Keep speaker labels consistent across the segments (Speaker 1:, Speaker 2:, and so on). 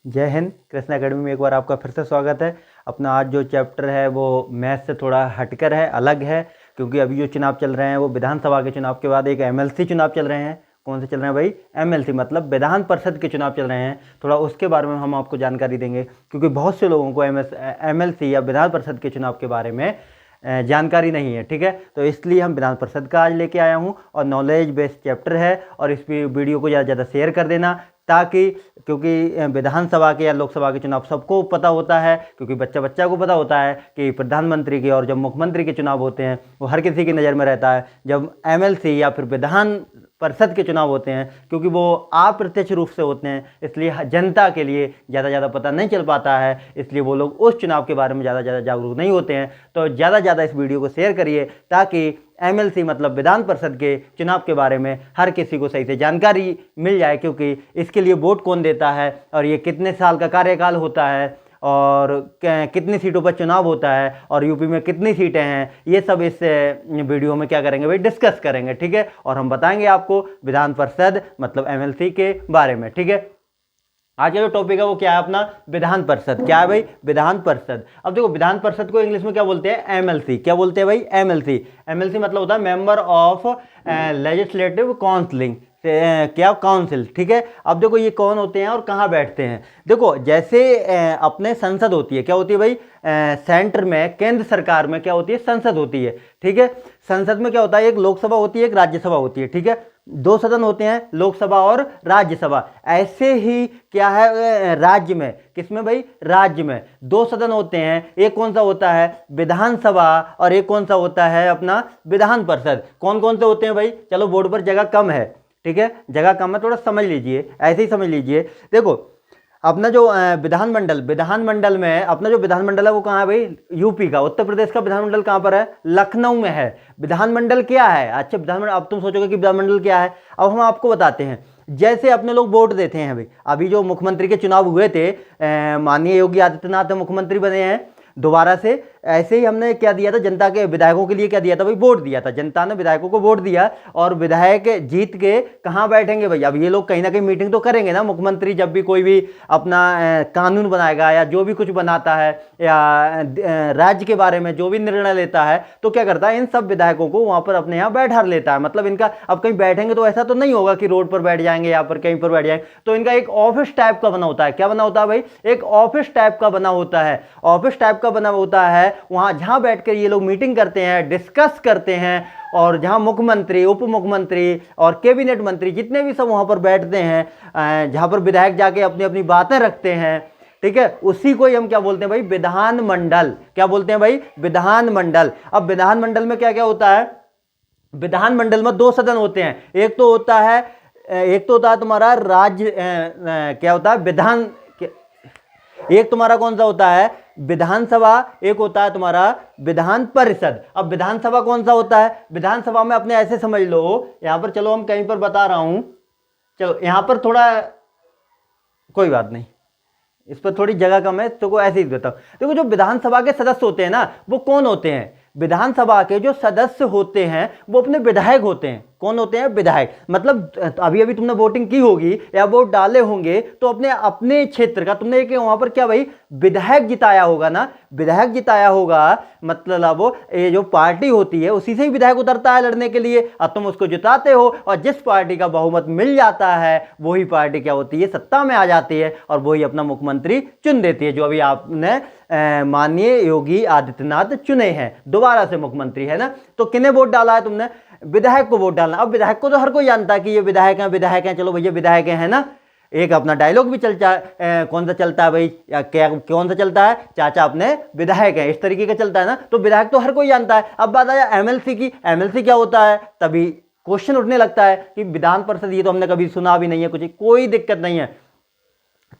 Speaker 1: जय हिंद। कृष्णा एकेडमी में एक बार आपका फिर से स्वागत है। अपना आज जो चैप्टर है वो मैथ से थोड़ा हटकर है, अलग है, क्योंकि अभी जो चुनाव चल रहे हैं वो विधानसभा के चुनाव के बाद एक एमएलसी चुनाव चल रहे हैं। कौन से चल रहे हैं भाई? एमएलसी मतलब विधान परिषद के चुनाव चल रहे हैं। थोड़ा उसके बारे में हम आपको जानकारी देंगे, क्योंकि बहुत से लोगों को एमएलसी या विधान परिषद के चुनाव के बारे में जानकारी नहीं है। ठीक है, तो इसलिए हम विधान परिषद का आज लेके आया हूँ और नॉलेज बेस्ड चैप्टर है। और इस वीडियो को ज़्यादा से ज़्यादा शेयर कर देना, ताकि क्योंकि विधानसभा के या लोकसभा के चुनाव सबको पता होता है, क्योंकि बच्चा बच्चा को पता होता है कि प्रधानमंत्री के और जब मुख्यमंत्री के चुनाव होते हैं वो हर किसी की नज़र में रहता है। जब एमएलसी या फिर विधान परिषद के चुनाव होते हैं, क्योंकि वो अप्रत्यक्ष रूप से होते हैं, इसलिए जनता के लिए ज़्यादा पता नहीं चल पाता है, इसलिए वो लोग उस चुनाव के बारे में ज़्यादा जागरूक नहीं होते हैं। तो ज़्यादा इस वीडियो को शेयर करिए, ताकि एमएलसी मतलब विधान परिषद के चुनाव के बारे में हर किसी को सही से जानकारी मिल जाए, क्योंकि इसके लिए वोट कौन देता है और ये कितने साल का कार्यकाल होता है और कितनी सीटों पर चुनाव होता है और यूपी में कितनी सीटें हैं, ये सब इस वीडियो में क्या करेंगे भाई, डिस्कस करेंगे। ठीक है, और हम बताएंगे आपको विधान परिषद मतलब एमएलसी के बारे में। ठीक है, आज का जो टॉपिक है वो क्या है अपना? विधान परिषद। क्या है भाई? विधान परिषद। अब देखो, विधान परिषद को इंग्लिश में क्या बोलते हैं? एमएलसी। क्या बोलते हैं भाई? एमएलसी। एमएलसी मतलब होता है मेंबर ऑफ लेजिस्लेटिव काउंसिलिंग, क्या काउंसिल। ठीक है, अब देखो ये कौन होते हैं और कहाँ बैठते हैं। देखो, जैसे अपने संसद होती है, क्या होती है भाई? सेंटर में, केंद्र सरकार में क्या होती है? संसद होती है। ठीक है, संसद में क्या होता है? एक लोकसभा होती है, एक राज्यसभा होती है। ठीक है, दो सदन होते हैं, लोकसभा और राज्यसभा। ऐसे ही क्या है राज्य में? किसमें भाई? राज्य में दो सदन होते हैं, एक कौन सा होता है? विधानसभा, और एक कौन सा होता है अपना? विधान परिषद। कौन कौन से होते हैं भाई? चलो, बोर्ड पर जगह कम है, ठीक है, जगह कम है, थोड़ा समझ लीजिए, ऐसे ही समझ लीजिए। देखो, अपना जो विधानमंडल में अपना जो विधानमंडल है वो कहाँ है भाई? यूपी का। उत्तर प्रदेश का विधानमंडल कहाँ पर है? लखनऊ में है। विधानमंडल क्या है? अच्छा, विधानमंडल, अब तुम सोचोगे कि विधानमंडल क्या है, अब हम आपको बताते हैं। जैसे अपने लोग वोट देते हैं भाई, अभी जो मुख्यमंत्री के चुनाव हुए थे, माननीय योगी आदित्यनाथ मुख्यमंत्री बने हैं दोबारा से। ऐसे ही हमने क्या दिया था? जनता के विधायकों के लिए क्या दिया था भाई? वोट दिया था। जनता ने विधायकों को वोट दिया और विधायक जीत के कहाँ बैठेंगे भाई? अब ये लोग कहीं ना कहीं मीटिंग तो करेंगे ना। मुख्यमंत्री जब भी कोई भी अपना कानून बनाएगा या जो भी कुछ बनाता है या राज्य के बारे में जो भी निर्णय लेता है, तो क्या करता है? इन सब विधायकों को वहां पर अपने यहाँ बैठा लेता है। मतलब इनका अब कहीं बैठेंगे तो ऐसा तो नहीं होगा कि रोड पर बैठ जाएंगे या पर कहीं पर बैठ जाएंगे, तो इनका एक ऑफिस टाइप का बना होता है। क्या बना होता है भाई? एक ऑफिस टाइप का बना होता है। ऑफिस टाइप का बना होता है, वहां जहां बैठकर ये लोग मीटिंग करते हैं, डिस्कस करते हैं, और जहां मुख्यमंत्री, उप मुख्यमंत्री और कैबिनेट मंत्री जितने भी सब वहां पर बैठते हैं, जहां पर विधायक जाके अपनी अपनी बातें रखते हैं। ठीक है, उसी को ही हम क्या बोलते हैं भाई? विधानमंडल। क्या बोलते हैं भाई? विधानमंडल। अब विधानमंडल में क्या क्या होता है? विधानमंडल में दो सदन होते हैं। एक तो होता है तुम्हारा राज्य, क्या होता है? विधान। एक तुम्हारा कौन सा होता है? विधानसभा। एक होता है तुम्हारा विधान परिषद। अब विधानसभा कौन सा होता है? विधानसभा में अपने ऐसे समझ लो, यहां पर चलो हम कहीं पर बता रहा हूं, चलो यहां पर थोड़ा, कोई बात नहीं, इस पर थोड़ी जगह कम है तो को ऐसे ही देता हूं। देखो, जो विधानसभा के सदस्य होते हैं ना, वो कौन होते हैं? विधानसभा के जो सदस्य होते हैं वो अपने विधायक होते हैं। कौन होते हैं? विधायक। मतलब अभी अभी तुमने वोटिंग की होगी या वोट डाले होंगे, तो अपने अपने क्षेत्र का तुमने वहां पर क्या भाई? विधायक जिताया होगा ना। विधायक जिताया होगा, मतलब वो ये जो पार्टी होती है उसी से ही विधायक उतरता है लड़ने के लिए, और तुम उसको जिताते हो, और जिस पार्टी का बहुमत मिल जाता है वही पार्टी क्या होती है? सत्ता में आ जाती है, और वही अपना मुख्यमंत्री चुन देती है, जो अभी आपने माननीय योगी आदित्यनाथ चुने हैं दोबारा से मुख्यमंत्री, है ना। तो किन्हें वोट डाला है तुमने? विधायक को वोट डालना। अब विधायक को तो हर कोई जानता है कि ये विधायक हैं, चलो भैया विधायक हैं, है ना। एक अपना डायलॉग भी चलता है, कौन सा चलता है भाई, या क्या कौन सा चलता है? चाचा अपने विधायक हैं, इस तरीके का चलता है ना। तो विधायक तो हर कोई जानता है। अब बात आया एमएलसी की। एमएलसी क्या होता है? तभी क्वेश्चन उठने लगता है कि विधान परिषद, ये तो हमने कभी सुना भी नहीं है, कुछ कोई दिक्कत नहीं है,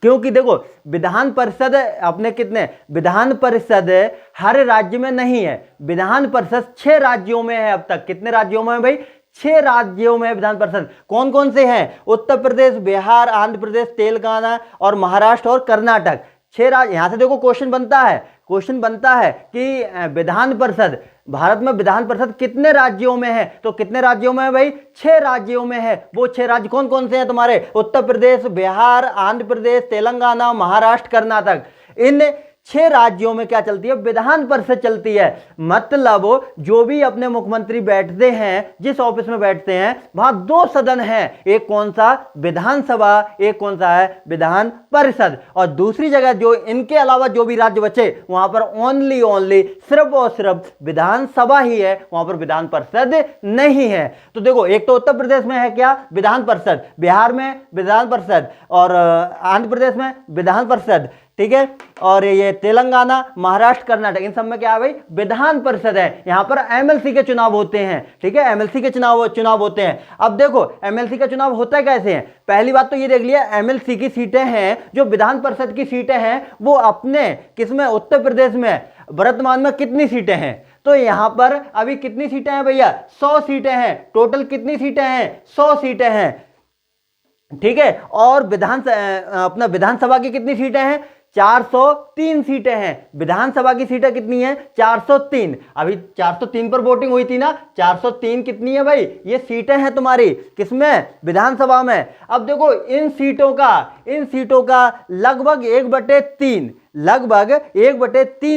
Speaker 1: क्योंकि देखो विधान परिषद अपने कितने? विधान परिषद हर राज्य में नहीं है। विधान परिषद 6 राज्यों में है अब तक। कितने राज्यों में है भाई? 6 राज्यों में विधान परिषद। कौन कौन से हैं? उत्तर प्रदेश, बिहार, आंध्र प्रदेश, तेलंगाना और महाराष्ट्र और कर्नाटक। 6 राज्य, यहां से देखो क्वेश्चन बनता है कि विधान परिषद, भारत में विधान परिषद कितने राज्यों में है, तो कितने राज्यों में है भाई, 6 राज्यों में है। वो 6 राज्य कौन कौन से हैं तुम्हारे, उत्तर प्रदेश, बिहार, आंध्र प्रदेश, तेलंगाना, महाराष्ट्र, कर्नाटक। इन 6 राज्यों में क्या चलती है, विधान परिषद चलती है। मतलब जो भी अपने मुख्यमंत्री बैठते हैं, जिस ऑफिस में बैठते हैं, वहां 2 सदन हैं, एक कौन सा, विधानसभा, एक कौन सा है, विधान परिषद। और दूसरी जगह जो इनके अलावा जो भी राज्य बचे, वहां पर ओनली सिर्फ और सिर्फ विधानसभा ही है, वहां पर विधान परिषद नहीं है। तो देखो, एक तो उत्तर प्रदेश में है क्या, विधान परिषद, बिहार में विधान परिषद, और आंध्र प्रदेश में विधान परिषद, ठीक है, और ये तेलंगाना, महाराष्ट्र, कर्नाटक, इन सब में क्या है भाई, विधान परिषद है। यहां पर एमएलसी के चुनाव होते हैं, ठीक है, एमएलसी के चुनाव होते हैं। अब देखो एमएलसी का चुनाव होता है कैसे है, पहली बात तो ये देख लिया, एमएलसी की सीटें हैं, जो विधान परिषद की सीटें हैं, वो अपने किसमें, उत्तर प्रदेश में वर्तमान में कितनी सीटें हैं, तो यहां पर अभी कितनी सीटें हैं भैया, 100 सीटें हैं। टोटल कितनी सीटें हैं, 100 सीटें हैं, ठीक है। और विधानसभा की कितनी सीटें हैं, 403 सीटें हैं। विधानसभा की सीटें कितनी हैं, 403। अभी 403 पर वोटिंग हुई थी ना, 403 कितनी है भाई, ये सीटें हैं तुम्हारी किसमें, विधानसभा में। अब देखो इन सीटों का लगभग 1/3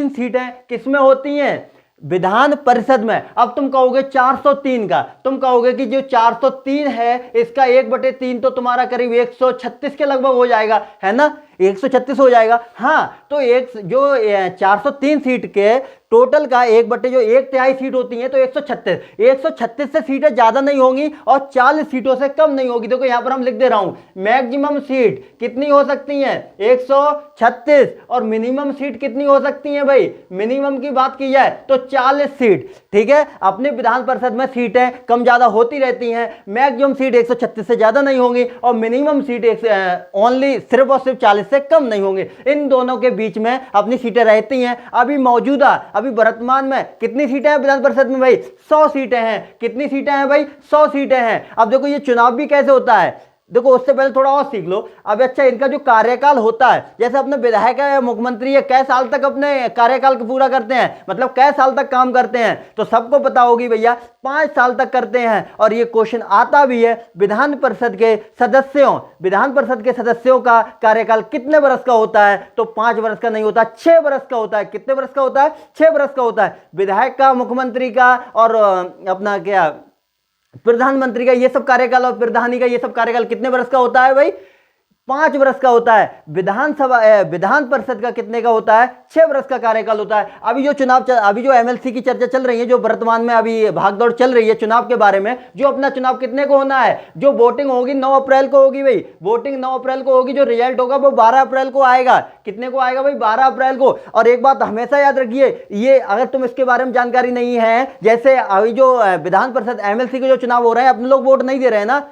Speaker 1: सीटें किसमें होती हैं, विधान परिषद में। अब तुम कहोगे 403 का, तुम कहोगे कि जो 403 है इसका 1/3 तो तुम्हारा करीब 136 के लगभग हो जाएगा, है ना, 136 हो जाएगा। हाँ, तो जो 403 सीट के टोटल का 1/1/3 सीट होती है, तो 136 से सीटें ज्यादा नहीं होंगी और 40 सीटों से कम नहीं होगी। देखो यहां पर हम लिख दे रहा हूं, मैक्सिमम सीट कितनी हो सकती है, 136, और मिनिमम सीट कितनी हो सकती है भाई, मिनिमम की बात की जाए तो 40 सीट, ठीक है। अपने विधान परिषद में सीटें कम ज्यादा होती रहती हैं, मैक्सिमम सीट 136 से ज्यादा नहीं होंगी और मिनिमम सीट ओनली सिर्फ और सिर्फ 40 से कम नहीं होंगे। इन दोनों के बीच में अपनी सीटें रहती हैं। अभी वर्तमान में कितनी सीटें हैं विधान परिषद में भाई, 100 सीटें हैं। कितनी सीटें हैं भाई, 100 सीटें हैं। अब देखो ये चुनाव भी कैसे होता है, देखो उससे पहले थोड़ा और सीख लो। अब अच्छा, इनका जो कार्यकाल होता है, जैसे अपने विधायक है, मुख्यमंत्री है, कै साल तक अपने कार्यकाल को पूरा करते हैं, मतलब कै साल तक काम करते हैं, तो सबको पता होगी भैया 5 साल तक करते हैं। और ये क्वेश्चन आता भी है, विधान परिषद के सदस्यों का कार्यकाल कितने वर्ष का होता है, तो 5 वर्ष का नहीं होता, 6 वर्ष का होता है। कितने वर्ष का होता है, 6 वर्ष का होता है। विधायक का, मुख्यमंत्री का और अपना क्या, प्रधानमंत्री का ये सब कार्यकाल और प्रधानी का ये सब कार्यकाल कितने वर्ष का होता है भाई, 5 वर्ष का होता है। विधान परिषद का कितने का होता है, 6 वर्ष का कार्यकाल होता है। अभी जो एमएलसी की चर्चा चल रही है, जो वर्तमान में अभी भागदौड़ चल रही है चुनाव के बारे में, जो अपना चुनाव कितने को होना है, जो वोटिंग होगी 9 अप्रैल को होगी भाई, वोटिंग 9 अप्रैल को होगी, जो रिजल्ट होगा वो 12 अप्रैल को आएगा। कितने को आएगा भाई, 12 अप्रैल को। और एक बात हमेशा याद रखिए, ये अगर तुम इसके बारे में जानकारी नहीं है, जैसे अभी जो विधान परिषद एमएलसी के जो चुनाव हो रहे हैं, अपने लोग वोट नहीं दे रहे हैं ना,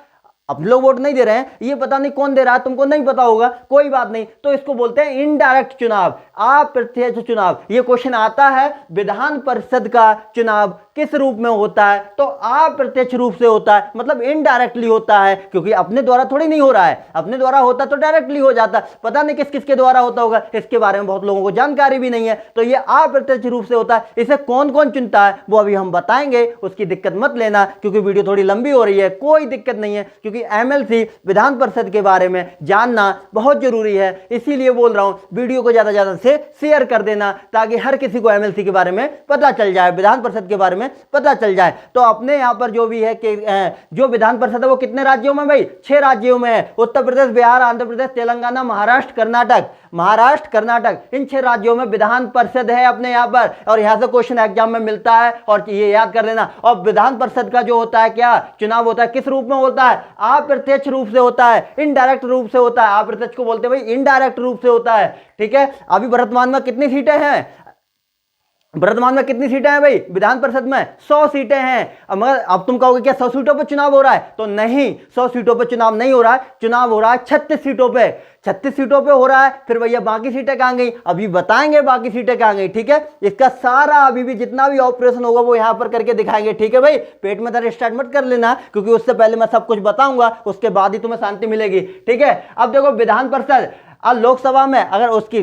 Speaker 1: अपने लोग वोट नहीं दे रहे हैं, ये पता नहीं कौन दे रहा है, तुमको नहीं पता होगा, कोई बात नहीं, तो इसको बोलते हैं इनडायरेक्ट चुनाव, अप्रत्यक्ष चुनाव। ये क्वेश्चन आता है, विधान परिषद का चुनाव किस रूप में होता है, तो अप्रत्यक्ष रूप से होता है, मतलब इनडायरेक्टली होता है, क्योंकि अपने द्वारा थोड़ी नहीं हो रहा है, अपने द्वारा होता तो डायरेक्टली हो जाता, पता नहीं किस किसके द्वारा होता होगा, इसके बारे में बहुत लोगों को जानकारी भी नहीं है। तो ये अप्रत्यक्ष रूप से होता है। इसे कौन कौन चुनता है वो अभी हम बताएंगे, उसकी दिक्कत मत लेना, क्योंकि वीडियो थोड़ी लंबी हो रही है, कोई दिक्कत नहीं है, क्योंकि एमएलसी विधान परिषद के बारे में जानना बहुत जरूरी है, इसीलिए बोल रहा हूं वीडियो को ज्यादा ज्यादा से शेयर कर देना, ताकि हर किसी को एमएलसी के बारे में पता चल जाए, विधान परिषद के बारे में पता चल जाए। तो अपने यहां पर जो भी है कि जो विधान परिषद है वो कितने राज्यों में भाई, 6 राज्यों में है, उत्तर प्रदेश, बिहार, आंध्र प्रदेश, तेलंगाना, महाराष्ट्र, कर्नाटक, इन 6 राज्यों में विधान परिषद है अपने यहां पर। और यहां से क्वेश्चन एग्जाम में मिलता है, और ये याद कर लेना। और विधान परिषद का जो होता है, क्या चुनाव होता है, किस रूप में होता है, अप्रत्यक्ष रूप से होता है, इनडायरेक्ट रूप से होता है। अप्रत्यक्ष को बोलते हैं भाई इनडायरेक्ट रूप से होता है, ठीक है। अभी वर्तमान में कितनी सीटें हैं, वर्तमान में कितनी सीटें हैं भाई विधान परिषद में, 100 सीटें हैं। मगर अब तुम कहोगे क्या 100 सीटों पर चुनाव हो रहा है, तो नहीं, 100 सीटों पर चुनाव नहीं हो रहा है, चुनाव हो रहा है 36 सीटों पे, 36 सीटों पे हो रहा है। फिर भैया बाकी सीटें कहां गई, अभी बताएंगे बाकी सीटें कहां गई, ठीक है। इसका सारा अभी भी जितना भी ऑपरेशन होगा वो यहां पर करके दिखाएंगे, ठीक है भाई। पेट में दर्द स्टार्ट मत कर लेना, क्योंकि उससे पहले मैं सब कुछ बताऊंगा, उसके बाद ही तुम्हें शांति मिलेगी, ठीक है। अब देखो विधान परिषद, अब लोकसभा में अगर उसकी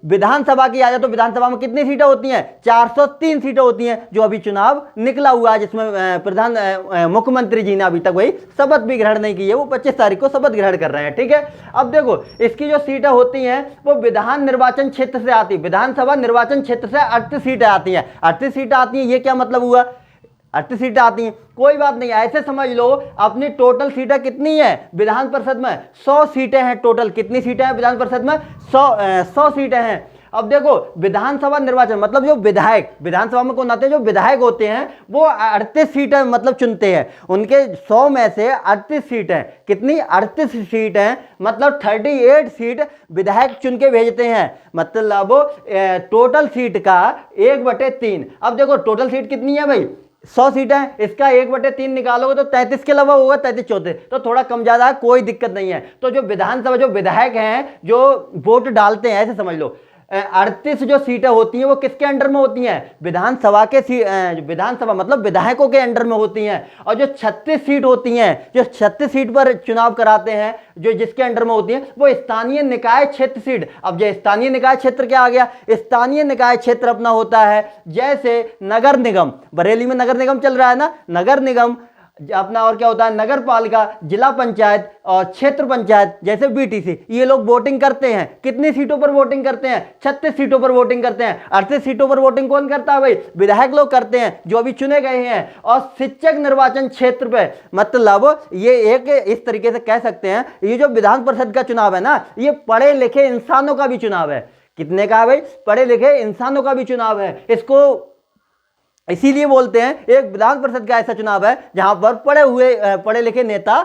Speaker 1: विधानसभा की आ जाए तो विधानसभा में कितनी सीटें होती हैं? 403 सीटें होती हैं, जो अभी चुनाव निकला हुआ है, जिसमें मुख्यमंत्री जी ने अभी तक वही शपथ भी ग्रहण नहीं की है, वो 25 तारीख को शपथ ग्रहण कर रहे हैं। ठीक है, अब देखो इसकी जो सीटें होती हैं वो विधान निर्वाचन क्षेत्र से आती है, विधानसभा निर्वाचन क्षेत्र से 38 सीटें आती हैं। 38 सीटें आती हैं, ये क्या मतलब हुआ? 38 सीटें आती हैं, कोई बात नहीं, ऐसे समझ लो अपनी टोटल सीटें कितनी है विधान परिषद में? 100 सीटें हैं टोटल। कितनी सीटें हैं विधान परिषद में? 100 सीटें हैं। अब देखो विधानसभा निर्वाचन मतलब जो विधायक विधानसभा में कौन आते हैं? जो विधायक होते हैं वो 38 सीटें मतलब चुनते हैं, उनके 100 में से 38 सीटें, कितनी? 38 सीटें, मतलब 38 सीट विधायक चुन के भेजते हैं, मतलब टोटल सीट का 1/3। अब देखो टोटल सीट कितनी है भाई? 100 सीट है, इसका 1/3 निकालोगे तो 33 के अलावा होगा 33 चौथे, तो थोड़ा कम ज्यादा है, कोई दिक्कत नहीं है। तो जो विधानसभा जो विधायक हैं जो वोट डालते हैं, ऐसे समझ लो 38 जो सीटें होती हैं वो किसके अंडर में होती हैं? विधानसभा के विधानसभा मतलब विधायकों के अंडर में होती हैं। और जो 36 सीट होती हैं, जो 36 सीट पर चुनाव कराते हैं, जो जिसके अंडर में होती हैं, वो स्थानीय निकाय क्षेत्र सीट। अब जो स्थानीय निकाय क्षेत्र क्या आ गया? स्थानीय निकाय क्षेत्र अपना होता है जैसे नगर निगम, बरेली में नगर निगम चल रहा है ना, नगर निगम अपना, और क्या होता है? नगर पालिका, जिला पंचायत और क्षेत्र पंचायत, जैसे बीटीसी, ये लोग वोटिंग करते हैं। कितनी सीटों पर वोटिंग करते हैं? 36 सीटों पर वोटिंग करते हैं। 38 सीटों पर वोटिंग कौन करता है भाई? विधायक लोग करते हैं, जो अभी चुने गए हैं। और शिक्षक निर्वाचन क्षेत्र पे, मतलब ये एक इस तरीके से कह सकते हैं, ये जो विधान परिषद का चुनाव है ना, ये पढ़े लिखे इंसानों का भी चुनाव है। कितने का है भाई? पढ़े लिखे इंसानों का भी चुनाव है। इसको इसीलिए बोलते हैं एक विधान परिषद का ऐसा चुनाव है जहां पर पढ़े लिखे नेता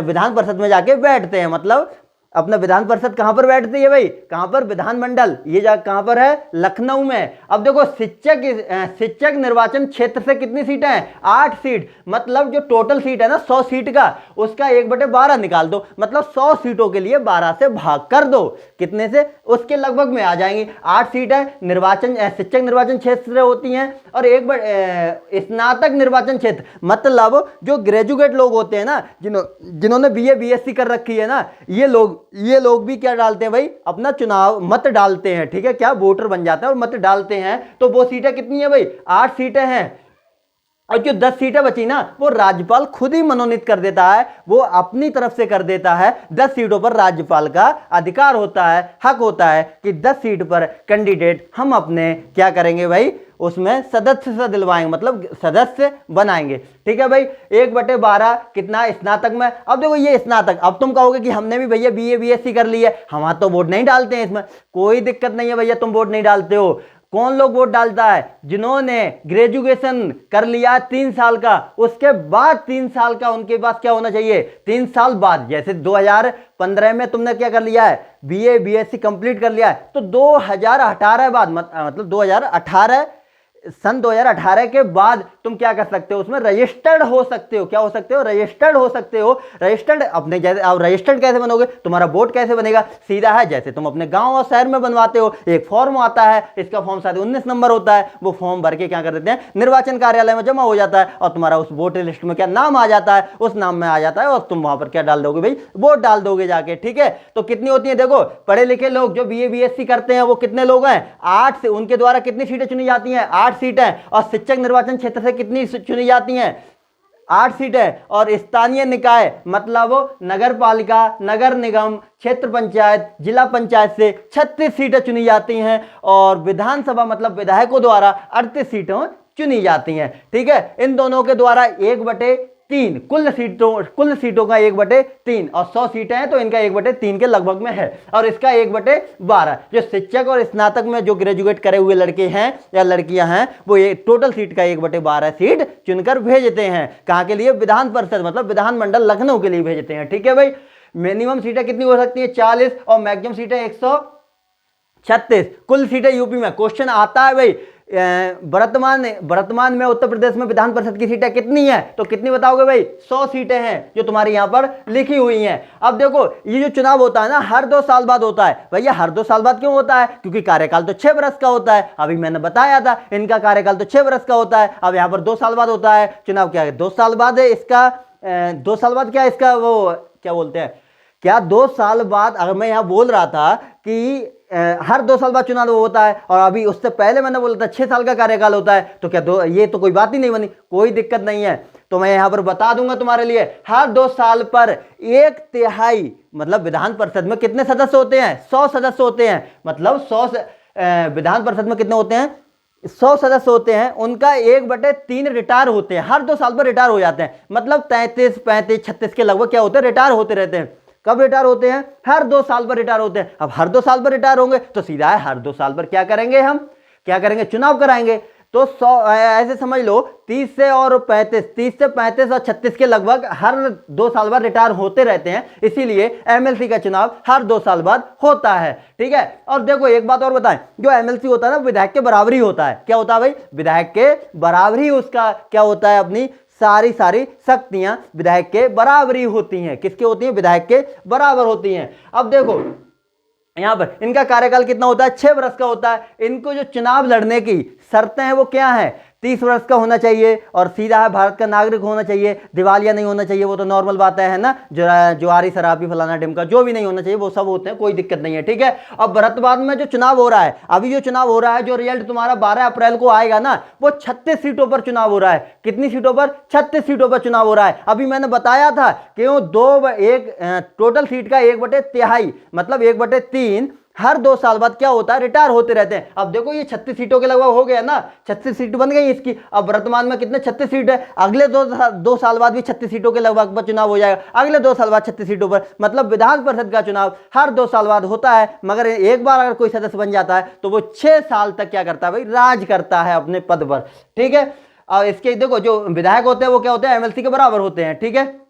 Speaker 1: विधान परिषद में जाके बैठते हैं। मतलब अपना विधान परिषद कहां पर बैठती है भाई? कहां पर? विधानमंडल। ये जा कहां पर है? लखनऊ में। अब देखो शिक्षक निर्वाचन क्षेत्र से कितनी सीटें हैं? 8 सीट। मतलब जो टोटल सीट है ना 100 सीट का, उसका 1/12 निकाल दो, मतलब 100 सीटों के लिए 12 से भाग कर दो। कितने से? उसके लगभग में आ जाएंगी। 8 सीटें शिक्षक निर्वाचन क्षेत्र से होती हैं। और स्नातक निर्वाचन क्षेत्र मतलब जो ग्रेजुएट लोग होते हैं ना, जिन्होंने BA BSc कर रखी है ना, ये लोग भी क्या डालते हैं भाई? अपना चुनाव मत डालते हैं। ठीक है, क्या वोटर बन जाते हैं और मत डालते हैं। तो वो सीटें कितनी है भाई? 8 सीटें हैं। और जो 10 सीटें बची ना, वो राज्यपाल खुद ही मनोनीत कर देता है, वो अपनी तरफ से कर देता है। 10 सीटों पर राज्यपाल का अधिकार होता है, हक होता है कि 10 सीट पर कैंडिडेट हम अपने क्या करेंगे भाई? उसमें सदस्य दिलवाएंगे, मतलब सदस्य बनाएंगे। ठीक है भाई, 1/12 कितना? स्नातक में। अब देखो ये स्नातक, अब तुम कहोगे कि हमने भी भैया BA BSc कर ली है, हम तो वोट नहीं डालते हैं इसमें। कोई दिक्कत नहीं है भैया, तुम वोट नहीं डालते हो। कौन लोग वोट डालता है? जिन्होंने ग्रेजुएशन कर लिया 3 साल का, उसके बाद 3 साल का उनके पास क्या होना चाहिए? 3 साल बाद, जैसे 2015 में तुमने क्या कर लिया है? BA BSc कंप्लीट कर लिया है, तो 2018 बाद मतलब 2018 सन 2018 के बाद तुम क्या कर सकते हो? उसमें रजिस्टर्ड हो सकते हो। क्या हो सकते हो? रजिस्टर्ड हो सकते हो। रजिस्टर्ड अपने जैसे, अब रजिस्टर्ड कैसे बनोगे? तुम्हारा वोट कैसे बनेगा? सीधा है, जैसे तुम अपने गांव और शहर में बनवाते हो, एक फॉर्म आता है, इसका फॉर्म शायद 19 नंबर होता है, वो फॉर्म भर के क्या कर देते हैं? निर्वाचन कार्यालय में जमा हो जाता है, और तुम्हारा उस वोटर लिस्ट में क्या नाम आ जाता है? उस नाम में आ जाता है, और तुम वहां पर क्या डाल दोगे भाई? वोट डाल दोगे जाके। ठीक है, तो कितनी होती है? देखो पढ़े लिखे लोग जो BA BSc करते हैं वो कितने लोग हैं? 8 से, उनके द्वारा कितनी सीटें चुनी जाती हैं? 8 सीटें। और शिक्षक निर्वाचन क्षेत्र से कितनी चुनी जाती हैं? 8 सीटें। और स्थानीय निकाय मतलब नगर पालिका, नगर निगम, क्षेत्र पंचायत, जिला पंचायत से 36 सीटें चुनी जाती हैं। और विधानसभा मतलब विधायकों द्वारा 38 सीटें चुनी जाती हैं। ठीक है, इन दोनों के द्वारा 1/3 कुल सीटों का 1/3, और 100 सीटें हैं तो इनका 1/3 के लगभग में है। और इसका 1/12 जो शिक्षक और स्नातक में जो ग्रेजुएट करे हुए लड़के हैं या लड़कियां हैं, वो ये टोटल सीट का 1/12 सीट चुनकर भेजते हैं। कहां के लिए? विधान परिषद मतलब विधानमंडल लखनऊ के लिए भेजते हैं। ठीक है भाई, मिनिमम सीटें कितनी हो सकती है? 40, और मैक्सिमम सीटें 136। कुल सीटें यूपी में क्वेश्चन आता है भाई, वर्तमान में उत्तर प्रदेश में विधान परिषद की सीटें कितनी हैं? तो कितनी बताओगे भाई? 100 सीटें हैं जो तुम्हारी यहां पर लिखी हुई हैं। अब देखो ये जो चुनाव होता है ना, हर 2 साल बाद होता है। भैया हर 2 साल बाद क्यों होता है? क्योंकि कार्यकाल तो 6 वर्ष का होता है। अभी मैंने बताया था, इनका कार्यकाल तो 6 वर्ष का होता है। अब यहाँ पर 2 साल बाद होता है चुनाव। क्या है? 2 साल बाद है इसका, 2 साल बाद क्या इसका वो क्या बोलते हैं क्या 2 साल बाद, अगर मैं यहाँ बोल रहा था कि हर 2 साल बाद चुनाव होता है और अभी उससे पहले मैंने बोला था 6 साल का कार्यकाल होता है, तो क्या ये तो कोई बात ही नहीं बनी, कोई दिक्कत नहीं है। तो मैं यहां पर बता दूंगा तुम्हारे लिए, हर 2 साल पर 1/3, मतलब विधान परिषद में कितने सदस्य होते हैं, 100 सदस्य होते हैं, मतलब 100 विधान परिषद में कितने होते हैं, 100 सदस्य होते हैं, उनका 1/3 रिटायर होते हैं, हर 2 साल पर रिटायर हो जाते हैं, मतलब 33, 35, 36 के लगभग क्या होते हैं, रिटायर होते रहते हैं। कब रिटायर होते हैं, हर 2 साल पर रिटायर होते हैं। अब हर 2 साल पर रिटायर होंगे तो सीधा है, हर 2 साल पर क्या करेंगे, हम क्या करेंगे, चुनाव कराएंगे। तो 100 ऐसे समझ लो, 30 से और 35, 30 से 35 और 36 के लगभग हर 2 साल बाद रिटायर होते रहते हैं, इसीलिए एमएलसी का चुनाव हर 2 साल बाद होता है। ठीक है, और देखो एक बात और बताएं, जो एमएलसी होता है ना, विधायक के बराबर ही होता है। क्या होता है भाई, विधायक के बराबर ही उसका क्या होता है, अपनी सारी शक्तियां विधायक के बराबरी होती हैं। किसके होती हैं, विधायक के बराबर होती हैं। अब देखो यहां पर इनका कार्यकाल कितना होता है, 6 वर्ष का होता है। इनको जो चुनाव लड़ने की शर्तें हैं वो क्या है, 30 वर्ष का होना चाहिए और सीधा है भारत का नागरिक होना चाहिए, दिवालिया नहीं होना चाहिए, वो तो नॉर्मल बात है ना, जुआरी शराबी फलाना ढिमका जो भी नहीं होना चाहिए वो सब होते हैं, कोई दिक्कत नहीं है। ठीक है, अब भरतवाद में जो चुनाव हो रहा है, अभी जो चुनाव हो रहा है, जो रिजल्ट तुम्हारा 12 अप्रैल को आएगा ना, वो 36 सीटों पर चुनाव हो रहा है। कितनी सीटों पर, 36 सीटों पर चुनाव हो रहा है। अभी मैंने बताया था कि वो टोटल सीट का 1/3, मतलब 1/3 हर 2 साल बाद क्या होता है, रिटायर होते रहते हैं। अब देखो ये 36 सीटों के लगभग हो गया ना, 36 सीट बन गई इसकी। अब वर्तमान में कितने, 36 सीट है, अगले 2 साल बाद भी 36 सीटों के लगभग पर चुनाव हो जाएगा, अगले 2 साल बाद 36 सीटों पर, मतलब विधान परिषद का चुनाव हर 2 साल बाद होता है। मगर एक बार अगर कोई सदस्य बन जाता है तो वो 6 साल तक क्या करता है भाई, राज करता है अपने पद पर। ठीक है, और इसके देखो जो विधायक होते हैं वो क्या होते हैं, एमएलसी के बराबर होते हैं। ठीक है,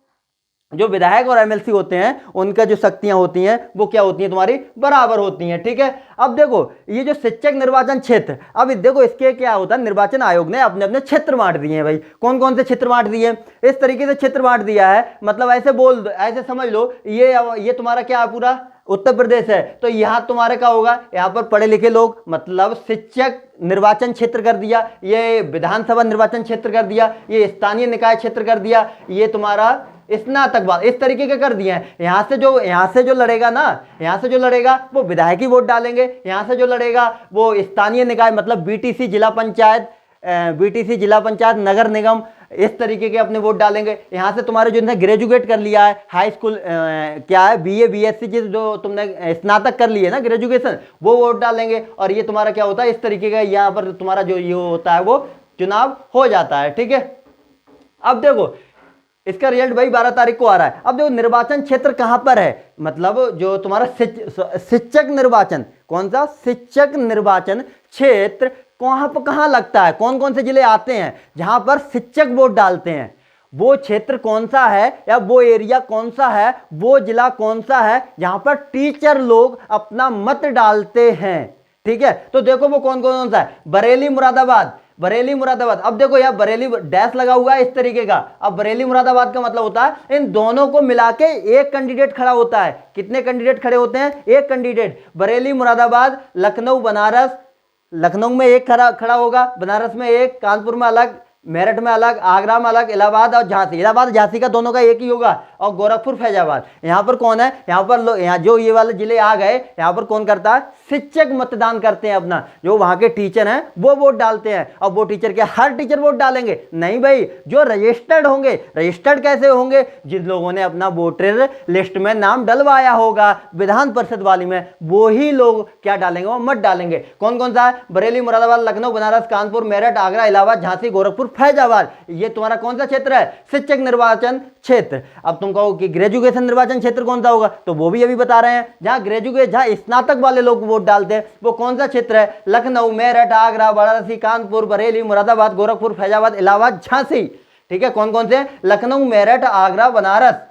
Speaker 1: जो विधायक और एमएलसी होते हैं उनका जो शक्तियां होती हैं वो क्या होती हैं, तुम्हारी बराबर होती हैं। ठीक है, अब देखो ये जो शिक्षक निर्वाचन क्षेत्र, अब देखो इसके क्या होता है, निर्वाचन आयोग ने अपने अपने क्षेत्र बांट दिए हैं भाई। कौन कौन से क्षेत्र बांट दिए हैं, इस तरीके से क्षेत्र बांट दिया है, मतलब ऐसे समझ लो, ये तुम्हारा क्या है, पूरा उत्तर प्रदेश है, तो यहां तुम्हारे क्या होगा, यहां पर पढ़े लिखे लोग, मतलब शिक्षक निर्वाचन क्षेत्र कर दिया, ये विधानसभा निर्वाचन क्षेत्र कर दिया, ये स्थानीय निकाय क्षेत्र कर दिया, ये तुम्हारा स्नातकवाद, इस तरीके के कर दिए हैं। यहां से जो लड़ेगा ना, यहां से जो लड़ेगा वो विधायक ही वोट डालेंगे, यहां से जो लड़ेगा वो स्थानीय निकाय, मतलब बीटीसी जिला पंचायत, नगर निगम, इस तरीके के अपने वोट डालेंगे। यहां से तुम्हारे जो ग्रेजुएट कर लिया है, हाई स्कूल क्या है, बीए बीएससी, जो तुमने स्नातक कर लिए ना, ग्रेजुएशन, वो वोट डालेंगे। और ये तुम्हारा क्या होता है, इस तरीके का यहाँ पर तुम्हारा जो ये होता है वो चुनाव हो जाता है। ठीक है, अब देखो इसका रिजल्ट भाई 12 तारीख को आ रहा है। अब देखो निर्वाचन क्षेत्र कहां पर है, मतलब जो तुम्हारा शिक्षक निर्वाचन, कौन सा, शिक्षक निर्वाचन क्षेत्र कहां लगता है, कौन कौन से जिले आते हैं जहां पर शिक्षक वोट डालते हैं, वो क्षेत्र कौन सा है, या वो एरिया कौन सा है, वो जिला कौन सा है जहां पर टीचर लोग अपना मत डालते हैं। ठीक है, तो देखो वो कौन कौन सा है, बरेली मुरादाबाद, अब देखो यहां बरेली डैश लगा हुआ है इस तरीके का। अब बरेली मुरादाबाद का मतलब होता है इन दोनों को मिला के एक कैंडिडेट खड़ा होता है। कितने कैंडिडेट खड़े होते हैं, एक कैंडिडेट। बरेली मुरादाबाद, लखनऊ बनारस, लखनऊ में एक खड़ा होगा, बनारस में एक, कानपुर में अलग, मेरठ में अलग, आगरा में अलग, इलाहाबाद और झांसी का दोनों का एक ही होगा, और गोरखपुर फैजाबाद। यहाँ पर कौन है, यहाँ पर यहाँ जो ये वाले जिले आ गए, यहाँ पर कौन करता है, शिक्षक मतदान करते हैं अपना, जो वहां के टीचर हैं वो वोट डालते हैं। अब वो टीचर क्या हर टीचर वोट डालेंगे, नहीं भाई, जो रजिस्टर्ड होंगे। रजिस्टर्ड कैसे होंगे, जिन लोगों ने अपना वोटर लिस्ट में नाम डलवाया होगा विधान परिषद वाली में, वो ही लोग क्या डालेंगे, वो मत डालेंगे। कौन कौन सा है, बरेली मुरादाबाद, लखनऊ बनारस, कानपुर मेरठ, आगरा इलाहाबाद, झांसी गोरखपुर फैजाबाद, ये तुम्हारा कौन सा क्षेत्र है, शिक्षक निर्वाचन क्षेत्र। अब तुम कहो कि ग्रेजुएशन निर्वाचन क्षेत्र कौन सा होगा, तो वो भी अभी बता रहे हैं, जहां स्नातक वाले लोग वोट डालते हैं वो कौन सा क्षेत्र है, लखनऊ मेरठ, आगरा वाराणसी, कानपुर बरेली मुरादाबाद, गोरखपुर फैजाबाद, इलाहाबाद, झांसी। ठीक है, कौन कौन से, लखनऊ मेरठ आगरा बनारस,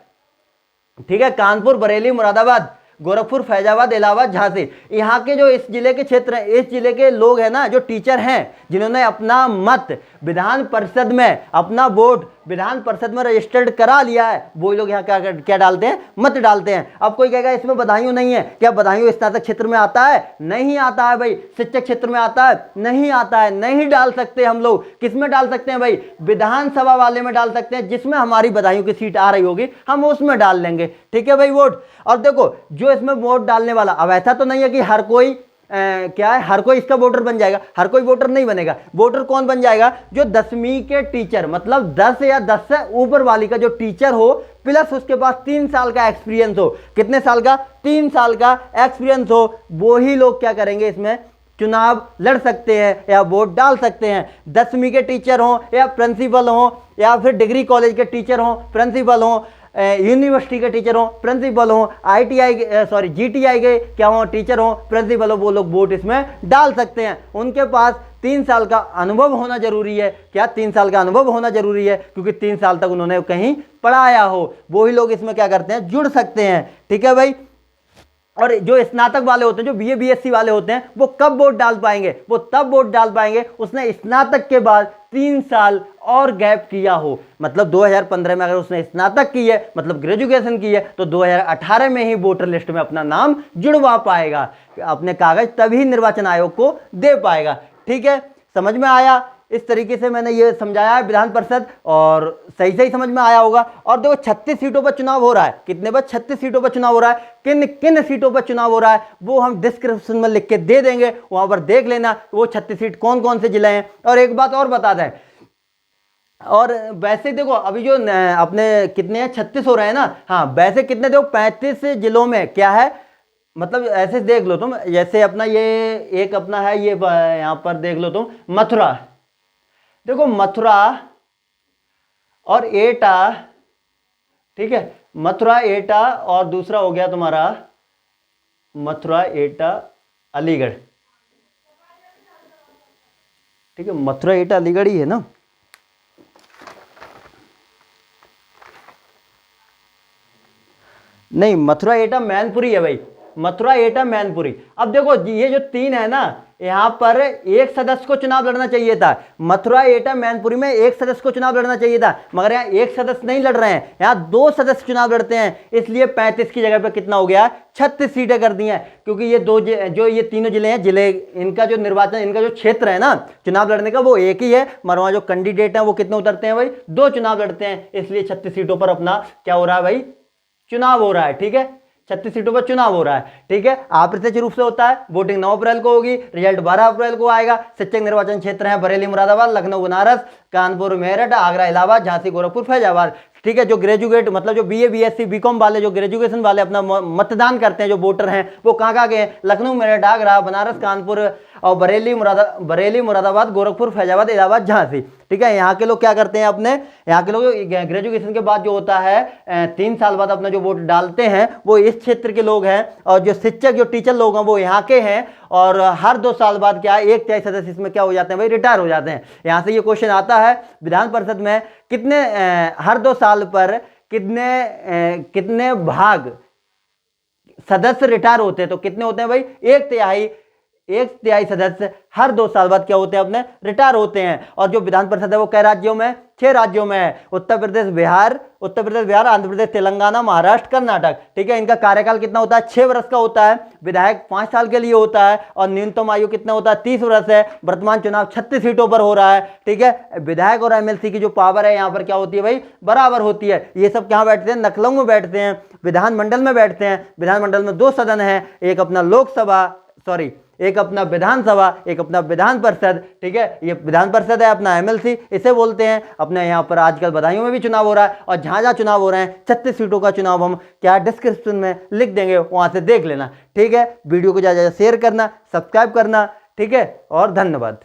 Speaker 1: ठीक है, कानपुर बरेली मुरादाबाद, गोरखपुर फैजाबाद, इलाहाबाद, झांसी। यहाँ के जो इस जिले के क्षेत्र हैं, इस जिले के लोग हैं ना, जो टीचर हैं, जिन्होंने अपना मत विधान परिषद में, अपना वोट विधान परिषद में रजिस्टर्ड करा लिया है, वो लोग यहाँ क्या डालते हैं, मत डालते हैं। अब कोई कहेगा इसमें बदायूं नहीं है, क्या बदायूं स्नातक क्षेत्र में आता है, नहीं आता है भाई। शिक्षक क्षेत्र में आता है, नहीं आता है, नहीं डाल सकते हम लोग। किस में डाल सकते हैं भाई, विधानसभा वाले में डाल सकते हैं, जिसमें हमारी बदायूं की सीट आ रही होगी हम उसमें डाल लेंगे। ठीक है भाई वोट। और देखो जो इसमें वोट डालने वाला, अब ऐसा तो नहीं है कि हर कोई क्या है, हर कोई इसका वोटर बन जाएगा, हर कोई वोटर नहीं बनेगा। वोटर कौन बन जाएगा, जो 10वीं के टीचर, मतलब 10 या 10 से ऊपर वाली का जो टीचर हो, प्लस उसके पास 3 साल का एक्सपीरियंस हो। कितने साल का, 3 साल का एक्सपीरियंस हो, वो ही लोग क्या करेंगे, इसमें चुनाव लड़ सकते हैं या वोट डाल सकते हैं। 10वीं के टीचर हों या प्रिंसिपल हों, या फिर डिग्री कॉलेज के टीचर हों, प्रिंसिपल हों, यूनिवर्सिटी के टीचर हों, प्रिंसिपल हों, GTI के क्या हों, टीचर हों, प्रिंसिपल हो, वो लोग वोट इसमें डाल सकते हैं। उनके पास 3 साल का अनुभव होना जरूरी है। क्या 3 साल का अनुभव होना जरूरी है, क्योंकि 3 साल तक उन्होंने कहीं पढ़ाया हो, वो ही लोग इसमें क्या करते हैं, जुड़ सकते हैं। ठीक है भाई। और जो स्नातक वाले होते हैं, जो BA BSc वाले होते हैं, वो कब वोट डाल पाएंगे, वो तब वोट डाल पाएंगे उसने स्नातक के बाद 3 साल और गैप किया हो। मतलब 2015 में अगर उसने स्नातक की है, मतलब ग्रेजुएशन की है, तो 2018 में ही वोटर लिस्ट में अपना नाम जुड़वा पाएगा, अपने कागज तभी निर्वाचन आयोग को दे पाएगा। ठीक है, समझ में आया। इस तरीके से मैंने ये समझाया है विधान परिषद, और सही सही समझ में आया होगा। और देखो 36 सीटों पर चुनाव हो रहा है। कितने पर, 36 सीटों पर चुनाव हो रहा है। किन किन सीटों पर चुनाव हो रहा है वो हम डिस्क्रिप्शन में लिख के दे देंगे, वहां पर देख लेना वो 36 सीट कौन कौन से जिले हैं। और एक बात और बता दें, और वैसे देखो अभी जो अपने कितने हैं, 36 हो रहे हैं ना। हाँ, वैसे कितने देखो 35 जिलों में क्या है, मतलब ऐसे देख लो तुम, जैसे अपना ये एक अपना है, ये यहां पर देख लो तुम, मथुरा। देखो मथुरा और एटा, ठीक है, मथुरा एटा, और दूसरा हो गया तुम्हारा मथुरा एटा अलीगढ़। ठीक है, मथुरा एटा अलीगढ़ ही है ना। नहीं, मथुरा एटा मैनपुरी है भाई, मथुरा एटा मैनपुरी। अब देखो ये जो 3 है ना, यहां पर एक सदस्य को चुनाव लड़ना चाहिए था। मथुरा एटा मैनपुरी में एक सदस्य को चुनाव लड़ना चाहिए था, मगर यहाँ एक सदस्य नहीं लड़ रहे हैं, यहाँ 2 सदस्य चुनाव लड़ते हैं। इसलिए 35 की जगह पे कितना हो गया, 36 सीटें कर दी हैं। क्योंकि ये जो ये तीनों जिले हैं, जिले इनका जो निर्वाचन, इनका जो क्षेत्र है ना चुनाव लड़ने का, वो एक ही है, मगर वहां जो कैंडिडेट है वो कितने उतरते हैं भाई, 2 चुनाव लड़ते हैं। इसलिए 36 सीटों पर अपना क्या हो रहा है भाई, चुनाव हो रहा है। ठीक है, 36 सीटों पर चुनाव हो रहा है। ठीक है, अप्रत्यक्ष रूप से होता है। वोटिंग 9 अप्रैल को होगी, रिजल्ट 12 अप्रैल को आएगा। शिक्षक निर्वाचन क्षेत्र है बरेली मुरादाबाद, लखनऊ बनारस, कानपुर मेरठ, आगरा इलाहाबाद, झांसी गोरखपुर फैजाबाद। ठीक है, जो ग्रेजुएट मतलब जो BA BSc BCom वाले, जो ग्रेजुएशन वाले अपना मतदान करते हैं, जो वोटर हैं, वो कहाँ कहाँ के हैं, लखनऊ मेरठ आगरा बनारस कानपुर और बरेली मुरादाबाद गोरखपुर फैजाबाद इलाहाबाद झांसी। ठीक है, यहाँ के लोग क्या करते हैं, अपने यहाँ के लोग ग्रेजुएशन के बाद जो होता है 3 साल बाद अपना जो वोट डालते हैं, वो इस क्षेत्र के लोग हैं। और जो शिक्षक जो टीचर लोग हैं वो यहाँ के हैं। और हर 2 साल बाद क्या 1/3 सदस्य इसमें क्या हो जाते हैं भाई, रिटायर हो जाते हैं। यहाँ से ये क्वेश्चन आता है विधान परिषद में, कितने हर 2 साल पर कितने भाग सदस्य रिटायर होते हैं, तो कितने होते हैं भाई, 1/3 सदस्य हर 2 साल बाद क्या होते हैं, अपने रिटायर होते हैं। और जो विधान परिषद है वो कई राज्यों में, 6 राज्यों में है, उत्तर प्रदेश बिहार, आंध्र प्रदेश, तेलंगाना, महाराष्ट्र, कर्नाटक। ठीक है, इनका कार्यकाल कितना होता है, 6 वर्ष का होता है। विधायक 5 साल के लिए होता है, और न्यूनतम आयु कितना होता है, 30 वर्ष है। वर्तमान चुनाव 36 सीटों पर हो रहा है। ठीक है, विधायक और MLC की जो पावर है यहाँ पर क्या होती है भाई, बराबर होती है। ये सब कहाँ बैठते हैं, लखनऊ में बैठते हैं, विधानमंडल में बैठते हैं। विधानमंडल में 2 सदन है, एक अपना एक अपना विधानसभा, एक अपना विधान परिषद। ठीक है, ये विधान परिषद है अपना MLC इसे बोलते हैं। अपने यहाँ पर आजकल बदायूं में भी चुनाव हो रहा है, और जहाँ जहाँ चुनाव हो रहे हैं 36 सीटों का चुनाव हम क्या डिस्क्रिप्शन में लिख देंगे, वहां से देख लेना। ठीक है, वीडियो को ज़्यादा शेयर करना, सब्सक्राइब करना। ठीक है, और धन्यवाद।